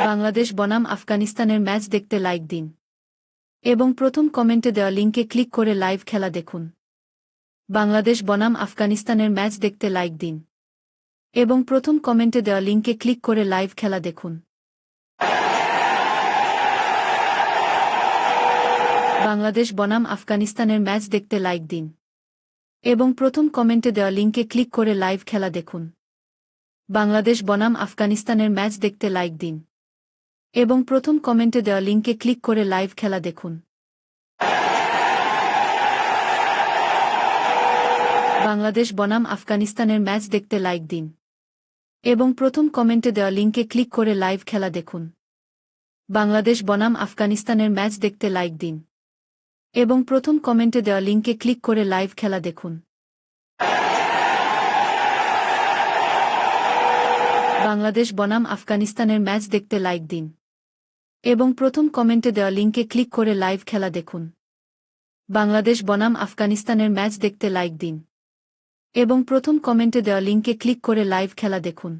বাংলাদেশ বনাম আফগানিস্তানের ম্যাচ দেখতে লাইক দিন এবং প্রথম কমেন্টে দেওয়া লিঙ্কে ক্লিক করে লাইভ খেলা দেখুন। বাংলাদেশ বনাম আফগানিস্তানের ম্যাচ দেখতে লাইক দিন এবং প্রথম কমেন্টে দেওয়া লিঙ্কে ক্লিক করে লাইভ খেলা দেখুন। বাংলাদেশ বনাম আফগানিস্তানের ম্যাচ দেখতে লাইক দিন এবং প্রথম কমেন্টে দেওয়া লিঙ্কে ক্লিক করে লাইভ খেলা দেখুন। বাংলাদেশ বনাম আফগানিস্তানের ম্যাচ দেখতে লাইক দিন এবং প্রথম কমেন্টে দেওয়া লিঙ্কে ক্লিক করে লাইভ খেলা দেখুন। বাংলাদেশ বনাম আফগানিস্তানের ম্যাচ দেখতে লাইক দিন এবং প্রথম কমেন্টে দেওয়া লিঙ্কে ক্লিক করে লাইভ খেলা দেখুন। বাংলাদেশ বনাম আফগানিস্তানের ম্যাচ দেখতে লাইক দিন এবং প্রথম কমেন্টে দেওয়া লিঙ্কে ক্লিক করে লাইভ খেলা দেখুন। বাংলাদেশ বনাম আফগানিস্তানের ম্যাচ দেখতে লাইক দিন এবং প্রথম কমেন্টে দেওয়া লিঙ্কে ক্লিক করে লাইভ খেলা দেখুন। বাংলাদেশ বনাম আফগানিস্তানের ম্যাচ দেখতে লাইক দিন এবং প্রথম কমেন্টে দেওয়া লিঙ্কে ক্লিক করে লাইভ খেলা দেখুন।